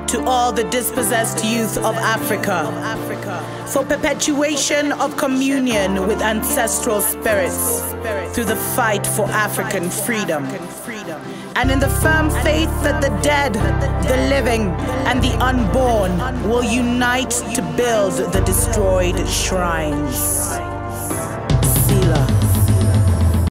to all the dispossessed youth of Africa, for perpetuation of communion with ancestral spirits through the fight for African freedom, and in the firm faith that the dead, the living, and the unborn will unite to build the destroyed shrines. Selah.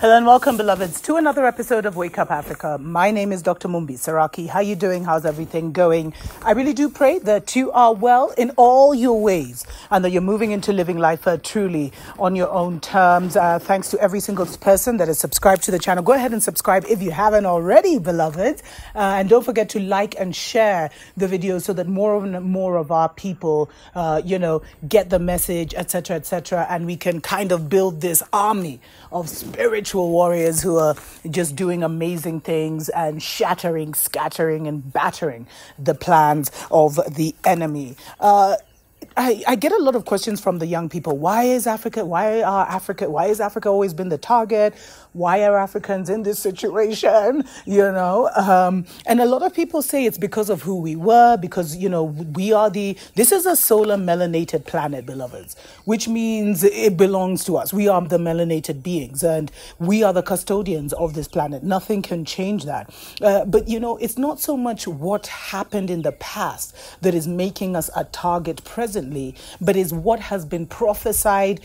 Hello and welcome, beloveds, to another episode of Wake Up Africa. My name is Dr. Mumbi Saraki. How you doing? How's everything going? I really do pray that you are well in all your ways and that you're moving into living life truly on your own terms. Thanks to every single person that is subscribed to the channel. Go ahead and subscribe if you haven't already, beloveds. And don't forget to like and share the video so that more and more of our people, get the message, etc., and we can kind of build this army of spiritual warriors who are just doing amazing things and shattering, scattering, and battering the plans of the enemy. I get a lot of questions from the young people. Why is Africa always been the target? Why are Africans in this situation? And a lot of people say it's because of who we were, because, this is a solar melanated planet, beloveds, which means it belongs to us. We are the melanated beings and we are the custodians of this planet. Nothing can change that. But it's not so much what happened in the past that is making us a target presently, but is what has been prophesied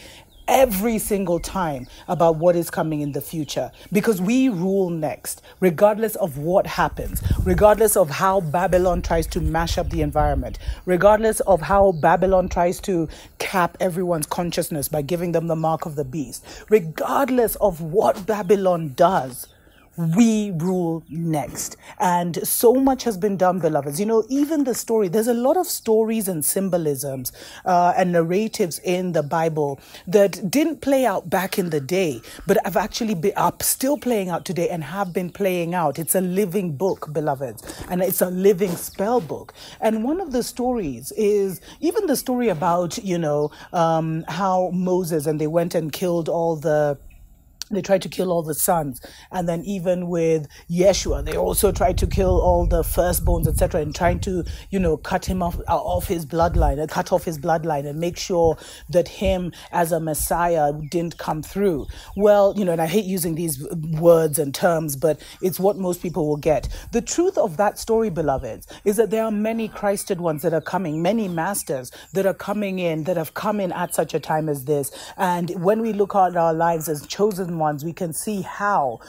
every single time about what is coming in the future, because we rule next, regardless of what happens, regardless of how Babylon tries to mash up the environment, regardless of how Babylon tries to cap everyone's consciousness by giving them the mark of the beast, regardless of what Babylon does. We rule next. And so much has been done, beloveds. Even the story, there's a lot of stories and symbolisms and narratives in the Bible that didn't play out back in the day, but have actually been still playing out today and have been playing out. It's a living book, beloveds, and it's a living spell book. And one of the stories is even the story about, how Moses and they went and killed they tried to kill all the sons. And then even with Yeshua, they also tried to kill all the firstborns, etc., and trying to, cut him off his bloodline and make sure that him as a Messiah didn't come through. Well, and I hate using these words and terms, but it's what most people will get. The truth of that story, beloveds, is that there are many Christed ones that are coming, many masters that are coming in, that have come in at such a time as this. And when we look at our lives as chosen ones, we can see how,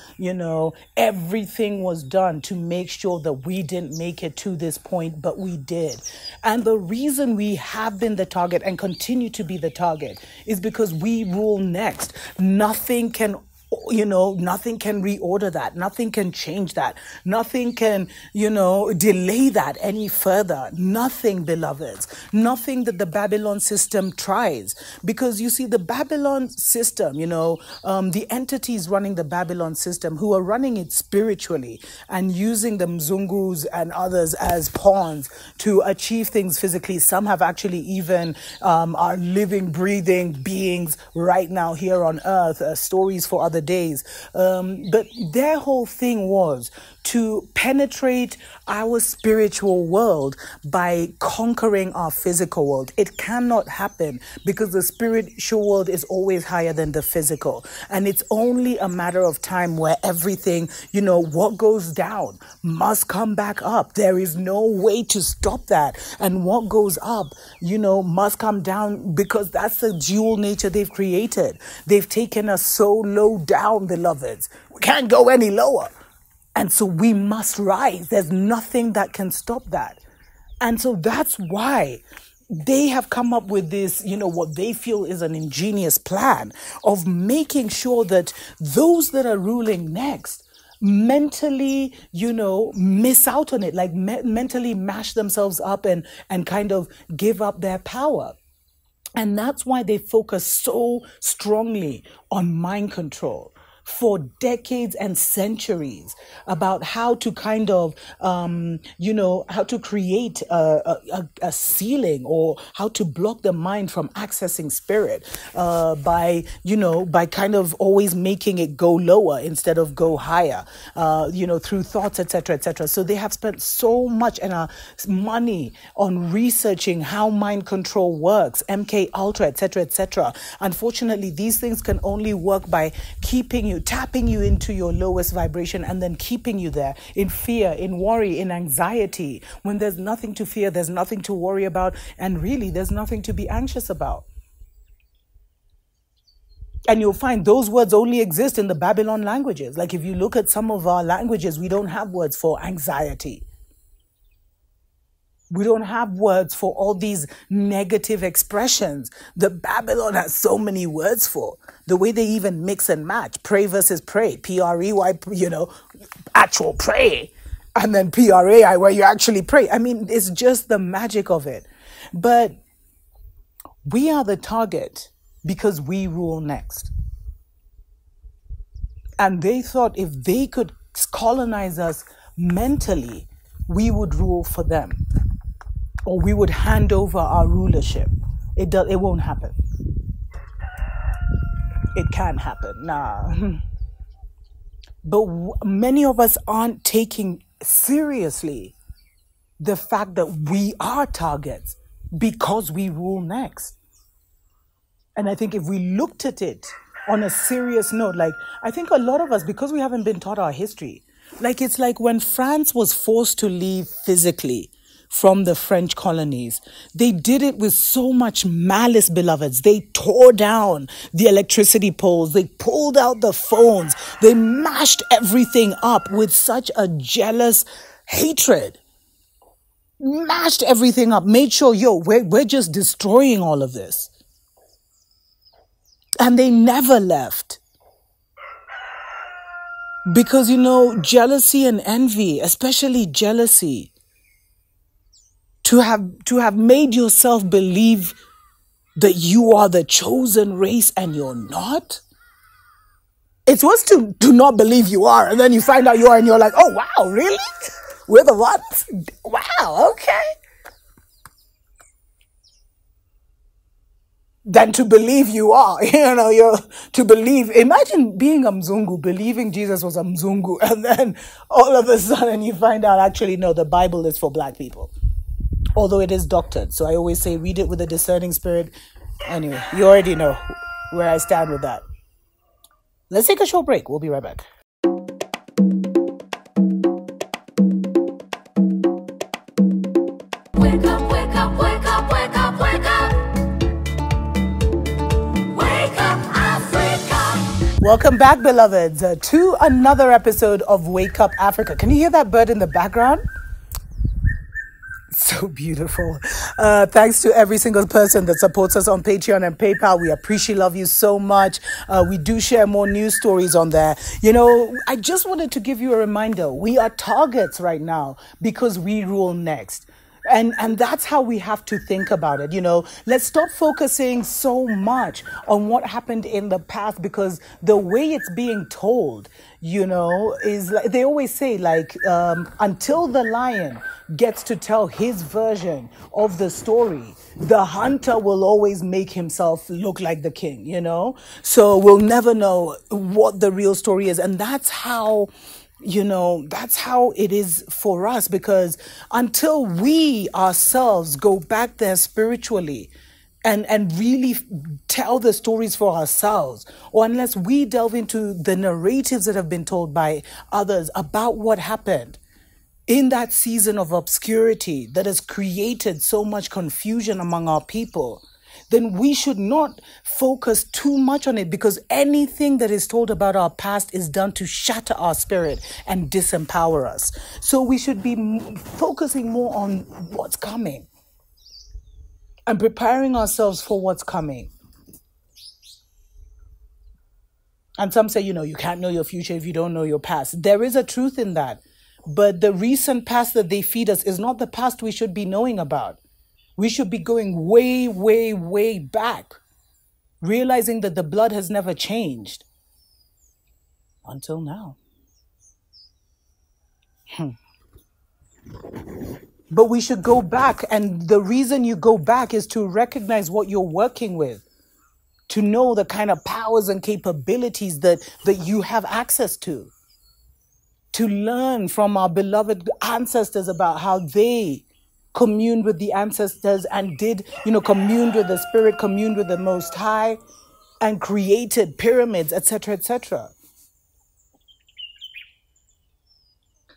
everything was done to make sure that we didn't make it to this point, but we did. And the reason we have been the target and continue to be the target is because we rule next. Nothing can reorder that. Nothing can change that. Nothing can, delay that any further. Nothing, beloveds. Nothing that the Babylon system tries. Because you see, the Babylon system, the entities running the Babylon system who are running it spiritually and using the Mzungus and others as pawns to achieve things physically. Some have actually even are living, breathing beings right now here on earth, stories for other days. But their whole thing was to penetrate our spiritual world by conquering our physical world. It cannot happen because the spiritual world is always higher than the physical. And it's only a matter of time where everything, what goes down must come back up. There is no way to stop that. And what goes up, must come down, because that's the dual nature they've created. They've taken us so low down, beloveds. We can't go any lower. And so we must rise. There's nothing that can stop that. And so that's why they have come up with this, what they feel is an ingenious plan of making sure that those that are ruling next mentally, miss out on it, like mentally mash themselves up and kind of give up their power. And that's why they focus so strongly on mind control. for decades and centuries about how to kind of, how to create a ceiling, or how to block the mind from accessing spirit by kind of always making it go lower instead of go higher, through thoughts, etc., etc. So they have spent so much money on researching how mind control works, MK Ultra, etc., etc. Unfortunately, these things can only work by tapping you into your lowest vibration, and then keeping you there in fear, in worry, in anxiety. When there's nothing to fear, there's nothing to worry about, and really there's nothing to be anxious about. And you'll find those words only exist in the Babylon languages. Like if you look at some of our languages, we don't have words for anxiety. We don't have words for all these negative expressions that Babylon has so many words for. The way they even mix and match. Pray versus pray. P-R-E-Y, actual pray. And then P-R-A-I, where you actually pray. I mean, it's just the magic of it. But we are the target because we rule next. And they thought if they could colonize us mentally, we would rule for them. Or we would hand over our rulership. It won't happen. It can happen. Nah. But many of us aren't taking seriously the fact that we are targets because we rule next. And I think if we looked at it on a serious note, like I think a lot of us, because we haven't been taught our history, like it's like when France was forced to leave physically from the French colonies, they did it with so much malice, beloveds. They tore down the electricity poles. They pulled out the phones. They mashed everything up with such a jealous hatred. Mashed everything up. Made sure, we're just destroying all of this. And they never left. Because, jealousy and envy, especially jealousy, to have made yourself believe that you are the chosen race and you're not. It's worse to not believe you are, and then you find out you are and you're like, oh wow, really? We're the ones? Wow, okay. Than to believe you are, you're to believe. Imagine being a Mzungu, believing Jesus was a Mzungu, and then all of a sudden you find out actually no, the Bible is for black people. Although it is doctored. So I always say, read it with a discerning spirit. Anyway, you already know where I stand with that. Let's take a short break. We'll be right back. Wake up, wake up, wake up, wake up, wake up. Wake up, Africa. Welcome back, beloveds, to another episode of Wake Up Africa. Can you hear that bird in the background? So beautiful. Thanks to every single person that supports us on Patreon and PayPal. We appreciate, love you so much. We do share more news stories on there. I just wanted to give you a reminder. We are targets right now because we rule next. And that's how we have to think about it. Let's stop focusing so much on what happened in the past, because the way it's being told, is like they always say, until the lion gets to tell his version of the story, the hunter will always make himself look like the king, So we'll never know what the real story is. And that's how it is for us, because until we ourselves go back there spiritually and really tell the stories for ourselves, or unless we delve into the narratives that have been told by others about what happened in that season of obscurity that has created so much confusion among our people, then we should not focus too much on it, because anything that is told about our past is done to shatter our spirit and disempower us. So we should be focusing more on what's coming and preparing ourselves for what's coming. And some say, you can't know your future if you don't know your past. There is a truth in that. But the recent past that they feed us is not the past we should be knowing about. We should be going way, way, way back, realizing that the blood has never changed. until now. But we should go back. And the reason you go back is to recognize what you're working with, to know the kind of powers and capabilities that you have access to learn from our beloved ancestors about how they communed with the ancestors and did, communed with the spirit, communed with the Most High, and created pyramids, etc., etc.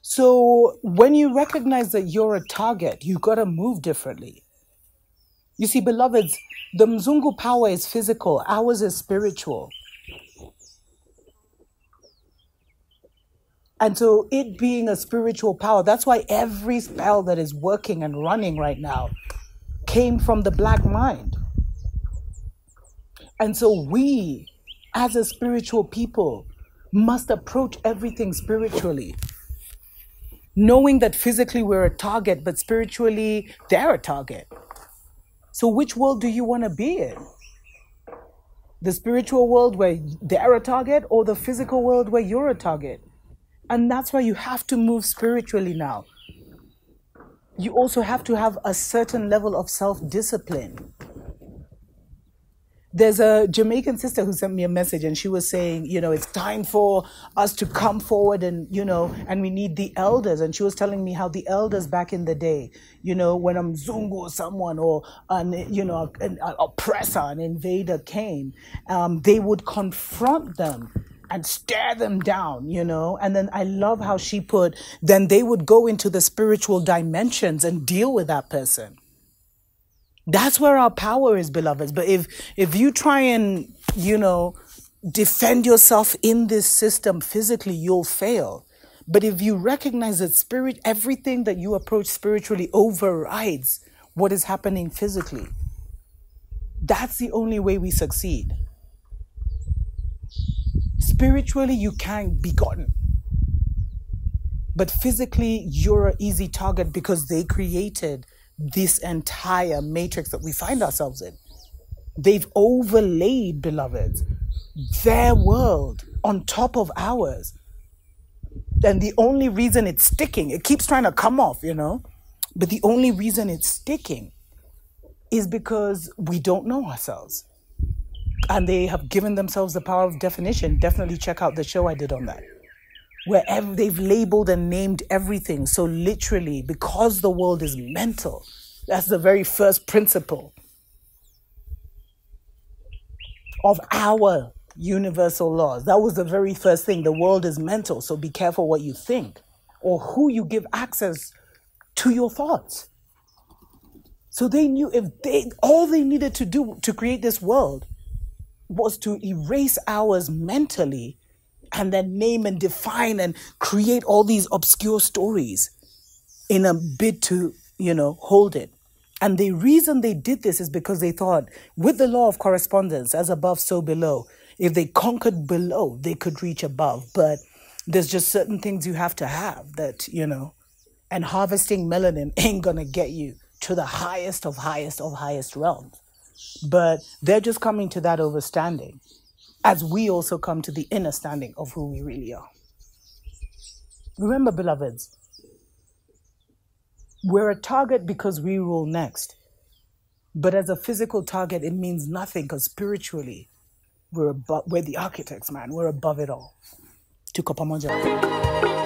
So when you recognize that you're a target, you got to move differently. You see, beloveds, the Mzungu power is physical, ours is spiritual. And so it being a spiritual power, that's why every spell that is working and running right now came from the black mind. And so we, as a spiritual people, must approach everything spiritually, knowing that physically we're a target, but spiritually they're a target. So which world do you want to be in? The spiritual world where they're a target, or the physical world where you're a target? And that's why you have to move spiritually now. You also have to have a certain level of self-discipline. There's a Jamaican sister who sent me a message, and she was saying, it's time for us to come forward and, and we need the elders. And she was telling me how the elders back in the day, when a Mzungu or someone or, an oppressor, an invader came, they would confront them and stare them down, And then I love how she put, then they would go into the spiritual dimensions and deal with that person. That's where our power is, beloveds. But if you try and, defend yourself in this system physically, you'll fail. But if you recognize that spirit, everything that you approach spiritually overrides what is happening physically, that's the only way we succeed. Spiritually, you can't be gotten. But physically, you're an easy target because they created this entire matrix that we find ourselves in. They've overlaid, beloveds, their world on top of ours. And the only reason it's sticking, it keeps trying to come off, but the only reason it's sticking is because we don't know ourselves. And they have given themselves the power of definition. Definitely check out the show I did on that, where they've labeled and named everything. So literally, because the world is mental, that's the very first principle of our universal laws. That was the very first thing. The world is mental, so be careful what you think or who you give access to your thoughts. So they knew all they needed to do to create this world was to erase ours mentally, and then name and define and create all these obscure stories in a bid to, hold it. And the reason they did this is because they thought, with the law of correspondence, as above, so below, if they conquered below, they could reach above. But there's just certain things you have to have that, and harvesting melanin ain't going to get you to the highest of highest realms. But they're just coming to that overstanding, as we also come to the inner standing of who we really are. Remember, beloveds, we're a target because we rule next. But as a physical target, it means nothing, because spiritually, we're the architects, man. We're above it all. Tuko pamoja.